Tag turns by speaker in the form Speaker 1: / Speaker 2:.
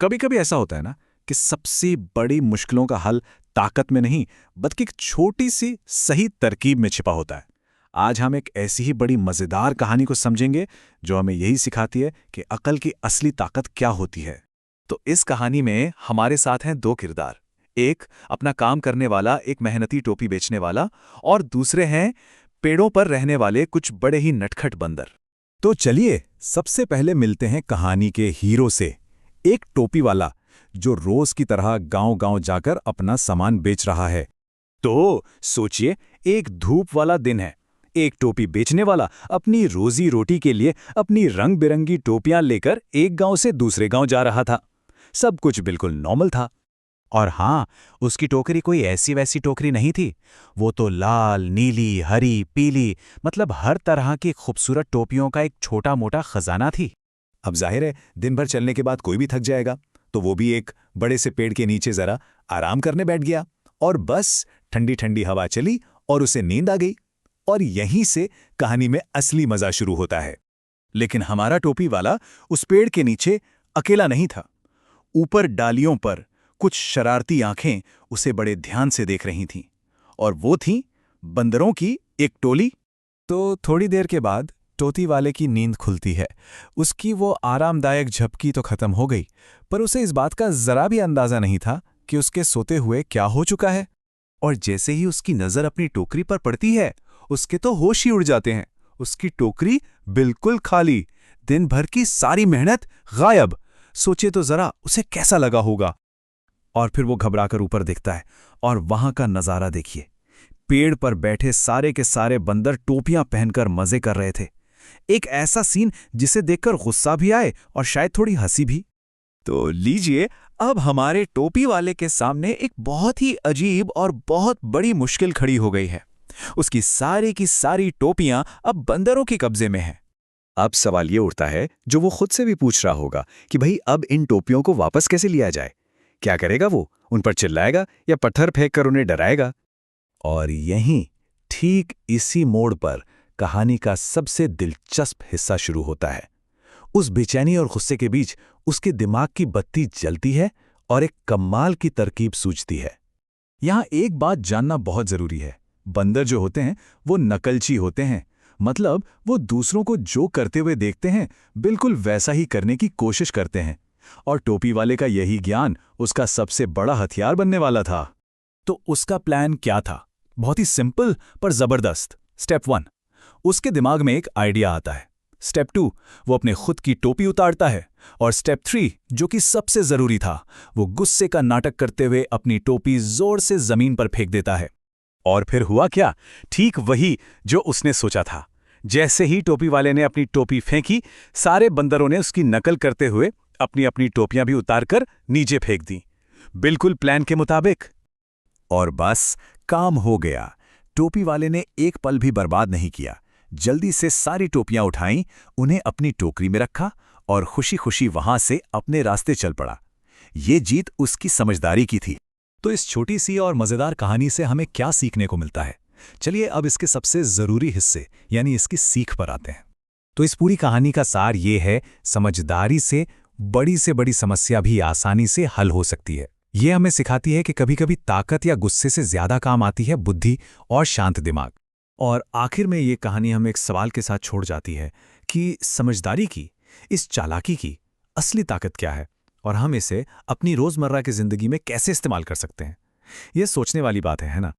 Speaker 1: कभी कभी ऐसा होता है ना कि सबसे बड़ी मुश्किलों का हल ताकत में नहीं, बल्कि एक छोटी सी सही तरकीब में छिपा होता है। आज हम एक ऐसी ही बड़ी मजेदार कहानी को समझेंगे जो हमें यही सिखाती है कि अकल की असली ताकत क्या होती है। तो इस कहानी में हमारे साथ हैं दो किरदार। एक अपना काम करने वाला, एक मेहनती टोपी बेचने वाला, और दूसरे हैं पेड़ों पर रहने वाले कुछ बड़े ही नटखट बंदर।
Speaker 2: तो चलिए सबसे पहले मिलते हैं कहानी के हीरो से, एक टोपी वाला जो रोज की तरह गांव-गांव जाकर अपना सामान बेच रहा है।
Speaker 1: तो सोचिए, एक धूप वाला दिन है। एक टोपी बेचने वाला अपनी रोजी रोटी के लिए अपनी रंग बिरंगी टोपियां लेकर एक गांव से दूसरे गांव जा रहा था। सब कुछ बिल्कुल नॉर्मल था। और हाँ, उसकी टोकरी कोई ऐसी वैसी टोकरी नहीं थी। वो तो लाल, नीली, हरी, पीली, मतलब हर तरह की खूबसूरत टोपियों का एक छोटा मोटा खजाना थी।
Speaker 2: अब जाहिर है दिन भर चलने के बाद कोई भी थक जाएगा, तो वो भी एक बड़े से पेड़ के नीचे जरा आराम करने बैठ गया। और बस ठंडी ठंडी हवा चली और उसे नींद आ गई। और यहीं से कहानी में असली मजा शुरू होता है।
Speaker 1: लेकिन हमारा टोपी वाला उस पेड़ के नीचे अकेला नहीं था। ऊपर डालियों पर कुछ शरारती आंखें उसे बड़े ध्यान से देख रही थीं। और वो थीं बंदरों की एक टोली।
Speaker 2: तो थोड़ी देर के बाद टोपी वाले की नींद खुलती है। उसकी वो आरामदायक झपकी तो खत्म हो गई, पर उसे इस बात का जरा भी अंदाजा नहीं था कि उसके सोते हुए क्या हो चुका है।
Speaker 3: और जैसे ही उसकी नजर अपनी टोकरी पर पड़ती है, उसके तो होश ही उड़ जाते हैं। उसकी टोकरी बिल्कुल खाली, दिन भर की सारी मेहनत गायब। सोचे तो जरा उसे कैसा लगा होगा।
Speaker 2: और फिर वो घबराकर ऊपर देखता है और वहां का नजारा देखिए। पेड़ पर बैठे सारे के सारे बंदर टोपियां पहनकर मजे कर रहे थे। एक ऐसा सीन जिसे देखकर गुस्सा भी आए और शायद थोड़ी हंसी भी।
Speaker 3: तो लीजिए, अब हमारे टोपी वाले के सामने एक बहुत ही अजीब और बहुत बड़ी मुश्किल खड़ी हो गई है। उसकी सारी की सारी टोपियां अब बंदरों के कब्जे में हैं।
Speaker 4: अब सवाल ये उठता है जो वो खुद से भी पूछ रहा होगा कि भाई अब इन टोपियों को वापस कैसे लिया जाए। क्या करेगा वो? उन पर चिल्लाएगा या पत्थर फेंककर उन्हें डराएगा?
Speaker 2: और यहीं ठीक इसी मोड़ पर कहानी का सबसे दिलचस्प हिस्सा शुरू होता है। उस बेचैनी और गुस्से के बीच उसके दिमाग की बत्ती जलती है और एक कमाल की तरकीब सूझती है। यहां एक बात जानना बहुत जरूरी है। बंदर जो होते हैं वो नकलची होते हैं। मतलब वो दूसरों को जो करते हुए देखते हैं बिल्कुल वैसा ही करने की कोशिश करते हैं। और टोपी वाले का यही ज्ञान उसका सबसे बड़ा हथियार बनने वाला था। तो उसका प्लान क्या था? बहुत ही सिंपल पर जबरदस्त। स्टेप 1, उसके दिमाग में एक आइडिया आता है। स्टेप 2, वो अपने खुद की टोपी उतारता है। और स्टेप 3, जो कि सबसे जरूरी था, वो गुस्से का नाटक करते हुए अपनी टोपी जोर से जमीन पर फेंक देता है।
Speaker 1: और फिर हुआ क्या? ठीक वही जो उसने सोचा था। जैसे ही टोपी वाले ने अपनी टोपी फेंकी, सारे बंदरों ने उसकी नकल करते हुए अपनी अपनी टोपियां भी उतारकर नीचे फेंक दी, बिल्कुल प्लान के मुताबिक।
Speaker 2: और बस काम हो गया। टोपी वाले ने एक पल भी बर्बाद नहीं किया। जल्दी से सारी टोपियां उठाईं, उन्हें अपनी टोकरी में रखा और खुशी खुशी वहां से अपने रास्ते चल पड़ा। ये जीत उसकी समझदारी की थी। तो इस छोटी सी और मजेदार कहानी से हमें क्या सीखने को मिलता है? चलिए अब इसके सबसे जरूरी हिस्से यानी इसकी सीख पर आते हैं। तो इस पूरी कहानी का सार ये है, समझदारी से बड़ी समस्या भी आसानी से हल हो सकती है। ये हमें सिखाती है कि कभी-कभी ताकत या गुस्से से ज्यादा काम आती है बुद्धि और शांत दिमाग। और आखिर में ये कहानी हमें एक सवाल के साथ छोड़ जाती है कि समझदारी की, इस चालाकी की असली ताकत क्या है और हम इसे अपनी रोजमर्रा की जिंदगी में कैसे इस्तेमाल कर सकते हैं। ये सोचने वाली बात है ना?